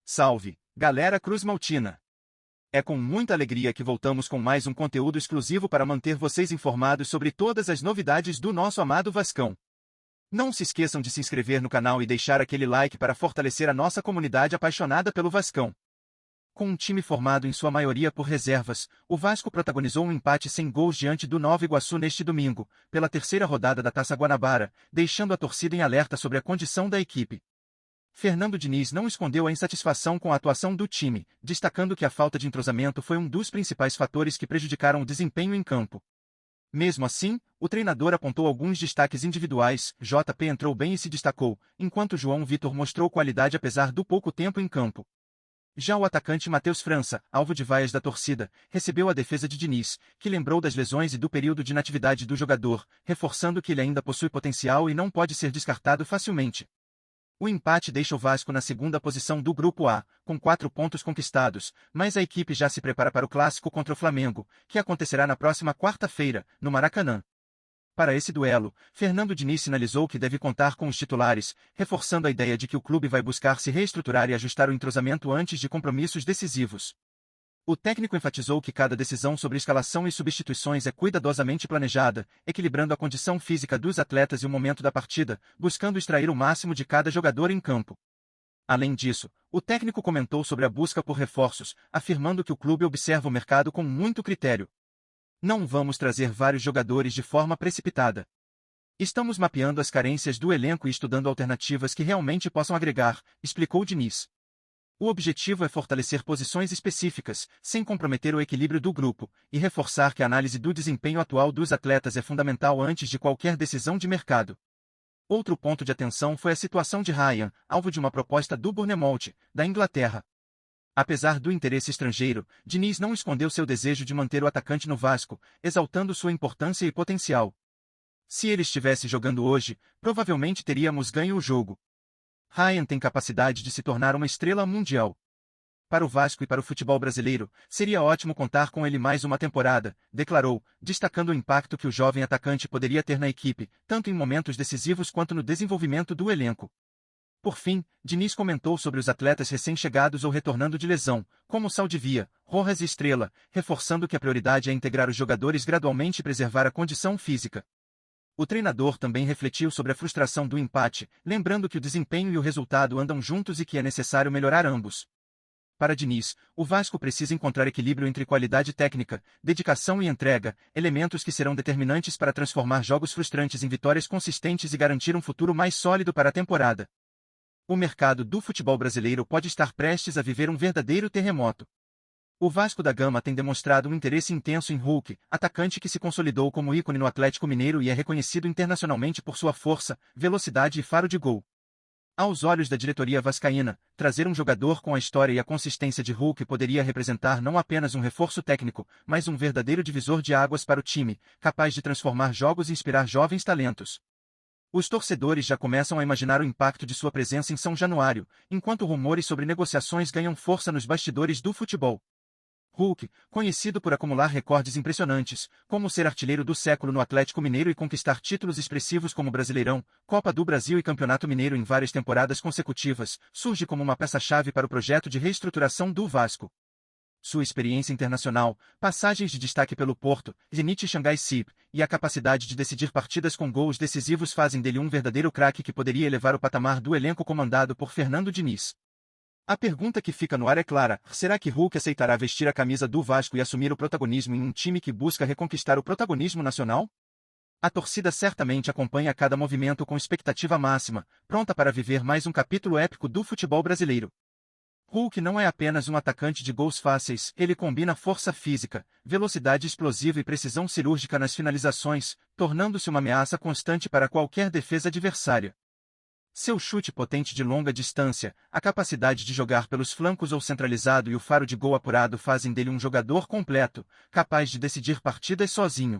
Salve, galera Cruz Maltina! É com muita alegria que voltamos com mais um conteúdo exclusivo para manter vocês informados sobre todas as novidades do nosso amado Vascão. Não se esqueçam de se inscrever no canal e deixar aquele like para fortalecer a nossa comunidade apaixonada pelo Vascão. Com um time formado em sua maioria por reservas, o Vasco protagonizou um empate sem gols diante do Nova Iguaçu neste domingo, pela terceira rodada da Taça Guanabara, deixando a torcida em alerta sobre a condição da equipe. Fernando Diniz não escondeu a insatisfação com a atuação do time, destacando que a falta de entrosamento foi um dos principais fatores que prejudicaram o desempenho em campo. Mesmo assim, o treinador apontou alguns destaques individuais. JP entrou bem e se destacou, enquanto João Vitor mostrou qualidade apesar do pouco tempo em campo. Já o atacante Matheus França, alvo de vaias da torcida, recebeu a defesa de Diniz, que lembrou das lesões e do período de inatividade do jogador, reforçando que ele ainda possui potencial e não pode ser descartado facilmente. O empate deixa o Vasco na segunda posição do Grupo A, com 4 pontos conquistados, mas a equipe já se prepara para o clássico contra o Flamengo, que acontecerá na próxima quarta-feira, no Maracanã. Para esse duelo, Fernando Diniz sinalizou que deve contar com os titulares, reforçando a ideia de que o clube vai buscar se reestruturar e ajustar o entrosamento antes de compromissos decisivos. O técnico enfatizou que cada decisão sobre escalação e substituições é cuidadosamente planejada, equilibrando a condição física dos atletas e o momento da partida, buscando extrair o máximo de cada jogador em campo. Além disso, o técnico comentou sobre a busca por reforços, afirmando que o clube observa o mercado com muito critério. Não vamos trazer vários jogadores de forma precipitada. Estamos mapeando as carências do elenco e estudando alternativas que realmente possam agregar, explicou Diniz. O objetivo é fortalecer posições específicas, sem comprometer o equilíbrio do grupo, e reforçar que a análise do desempenho atual dos atletas é fundamental antes de qualquer decisão de mercado. Outro ponto de atenção foi a situação de Ryan, alvo de uma proposta do Bournemouth, da Inglaterra. Apesar do interesse estrangeiro, Diniz não escondeu seu desejo de manter o atacante no Vasco, exaltando sua importância e potencial. Se ele estivesse jogando hoje, provavelmente teríamos ganho o jogo. Ryan tem capacidade de se tornar uma estrela mundial. Para o Vasco e para o futebol brasileiro, seria ótimo contar com ele mais uma temporada, declarou, destacando o impacto que o jovem atacante poderia ter na equipe, tanto em momentos decisivos quanto no desenvolvimento do elenco. Por fim, Diniz comentou sobre os atletas recém-chegados ou retornando de lesão, como Saldivia, Rojas e Estrela, reforçando que a prioridade é integrar os jogadores gradualmente e preservar a condição física. O treinador também refletiu sobre a frustração do empate, lembrando que o desempenho e o resultado andam juntos e que é necessário melhorar ambos. Para Diniz, o Vasco precisa encontrar equilíbrio entre qualidade técnica, dedicação e entrega, elementos que serão determinantes para transformar jogos frustrantes em vitórias consistentes e garantir um futuro mais sólido para a temporada. O mercado do futebol brasileiro pode estar prestes a viver um verdadeiro terremoto. O Vasco da Gama tem demonstrado um interesse intenso em Hulk, atacante que se consolidou como ícone no Atlético Mineiro e é reconhecido internacionalmente por sua força, velocidade e faro de gol. Aos olhos da diretoria vascaína, trazer um jogador com a história e a consistência de Hulk poderia representar não apenas um reforço técnico, mas um verdadeiro divisor de águas para o time, capaz de transformar jogos e inspirar jovens talentos. Os torcedores já começam a imaginar o impacto de sua presença em São Januário, enquanto rumores sobre negociações ganham força nos bastidores do futebol. Hulk, conhecido por acumular recordes impressionantes, como ser artilheiro do século no Atlético Mineiro e conquistar títulos expressivos como Brasileirão, Copa do Brasil e Campeonato Mineiro em várias temporadas consecutivas, surge como uma peça-chave para o projeto de reestruturação do Vasco. Sua experiência internacional, passagens de destaque pelo Porto, Zenit e Xangai SIP, e a capacidade de decidir partidas com gols decisivos fazem dele um verdadeiro craque que poderia elevar o patamar do elenco comandado por Fernando Diniz. A pergunta que fica no ar é clara: será que Hulk aceitará vestir a camisa do Vasco e assumir o protagonismo em um time que busca reconquistar o protagonismo nacional? A torcida certamente acompanha cada movimento com expectativa máxima, pronta para viver mais um capítulo épico do futebol brasileiro. Hulk não é apenas um atacante de gols fáceis, ele combina força física, velocidade explosiva e precisão cirúrgica nas finalizações, tornando-se uma ameaça constante para qualquer defesa adversária. Seu chute potente de longa distância, a capacidade de jogar pelos flancos ou centralizado e o faro de gol apurado fazem dele um jogador completo, capaz de decidir partidas sozinho.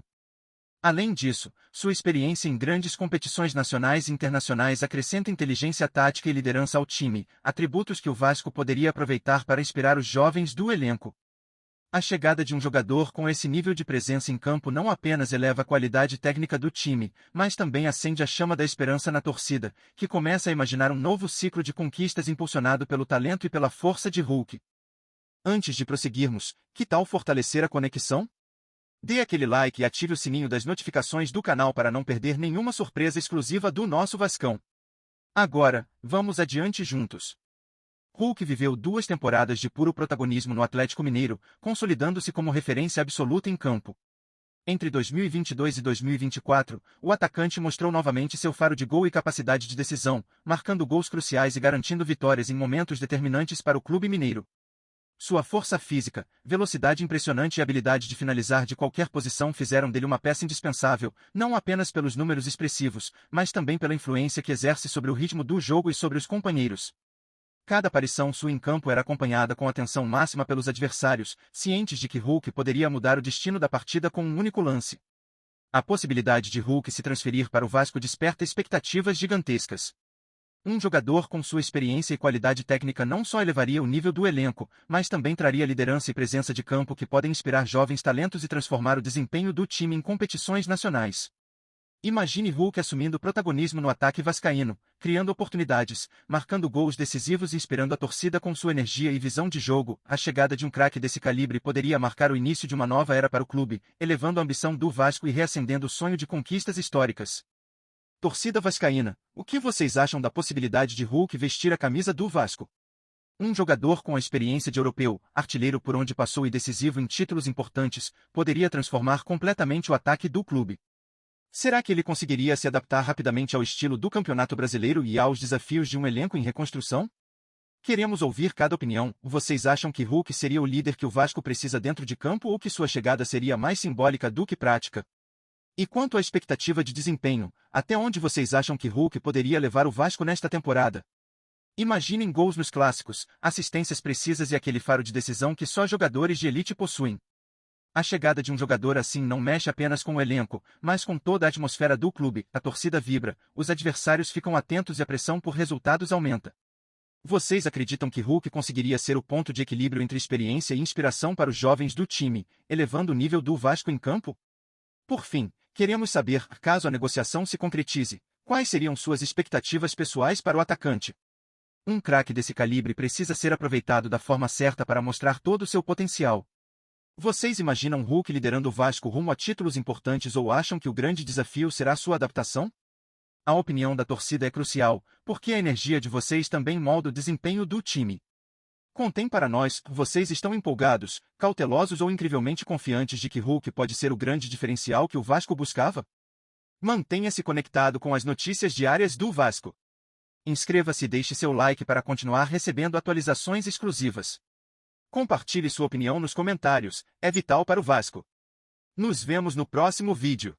Além disso, sua experiência em grandes competições nacionais e internacionais acrescenta inteligência tática e liderança ao time, atributos que o Vasco poderia aproveitar para inspirar os jovens do elenco. A chegada de um jogador com esse nível de presença em campo não apenas eleva a qualidade técnica do time, mas também acende a chama da esperança na torcida, que começa a imaginar um novo ciclo de conquistas impulsionado pelo talento e pela força de Hulk. Antes de prosseguirmos, que tal fortalecer a conexão? Dê aquele like e ative o sininho das notificações do canal para não perder nenhuma surpresa exclusiva do nosso Vascão. Agora, vamos adiante juntos. Hulk viveu 2 temporadas de puro protagonismo no Atlético Mineiro, consolidando-se como referência absoluta em campo. Entre 2022 e 2024, o atacante mostrou novamente seu faro de gol e capacidade de decisão, marcando gols cruciais e garantindo vitórias em momentos determinantes para o clube mineiro. Sua força física, velocidade impressionante e habilidade de finalizar de qualquer posição fizeram dele uma peça indispensável, não apenas pelos números expressivos, mas também pela influência que exerce sobre o ritmo do jogo e sobre os companheiros. Cada aparição sua em campo era acompanhada com atenção máxima pelos adversários, cientes de que Hulk poderia mudar o destino da partida com um único lance. A possibilidade de Hulk se transferir para o Vasco desperta expectativas gigantescas. Um jogador com sua experiência e qualidade técnica não só elevaria o nível do elenco, mas também traria liderança e presença de campo que podem inspirar jovens talentos e transformar o desempenho do time em competições nacionais. Imagine Hulk assumindo protagonismo no ataque vascaíno, criando oportunidades, marcando gols decisivos e inspirando a torcida com sua energia e visão de jogo. A chegada de um craque desse calibre poderia marcar o início de uma nova era para o clube, elevando a ambição do Vasco e reacendendo o sonho de conquistas históricas. Torcida vascaína, o que vocês acham da possibilidade de Hulk vestir a camisa do Vasco? Um jogador com a experiência de europeu, artilheiro por onde passou e decisivo em títulos importantes, poderia transformar completamente o ataque do clube. Será que ele conseguiria se adaptar rapidamente ao estilo do Campeonato Brasileiro e aos desafios de um elenco em reconstrução? Queremos ouvir cada opinião. Vocês acham que Hulk seria o líder que o Vasco precisa dentro de campo ou que sua chegada seria mais simbólica do que prática? E quanto à expectativa de desempenho, até onde vocês acham que Hulk poderia levar o Vasco nesta temporada? Imaginem gols nos clássicos, assistências precisas e aquele faro de decisão que só jogadores de elite possuem. A chegada de um jogador assim não mexe apenas com o elenco, mas com toda a atmosfera do clube. A torcida vibra, os adversários ficam atentos e a pressão por resultados aumenta. Vocês acreditam que Hulk conseguiria ser o ponto de equilíbrio entre experiência e inspiração para os jovens do time, elevando o nível do Vasco em campo? Por fim, queremos saber, caso a negociação se concretize, quais seriam suas expectativas pessoais para o atacante? Um craque desse calibre precisa ser aproveitado da forma certa para mostrar todo o seu potencial. Vocês imaginam Hulk liderando o Vasco rumo a títulos importantes ou acham que o grande desafio será sua adaptação? A opinião da torcida é crucial, porque a energia de vocês também molda o desempenho do time. Contem para nós, vocês estão empolgados, cautelosos ou incrivelmente confiantes de que Hulk pode ser o grande diferencial que o Vasco buscava? Mantenha-se conectado com as notícias diárias do Vasco. Inscreva-se e deixe seu like para continuar recebendo atualizações exclusivas. Compartilhe sua opinião nos comentários, é vital para o Vasco. Nos vemos no próximo vídeo.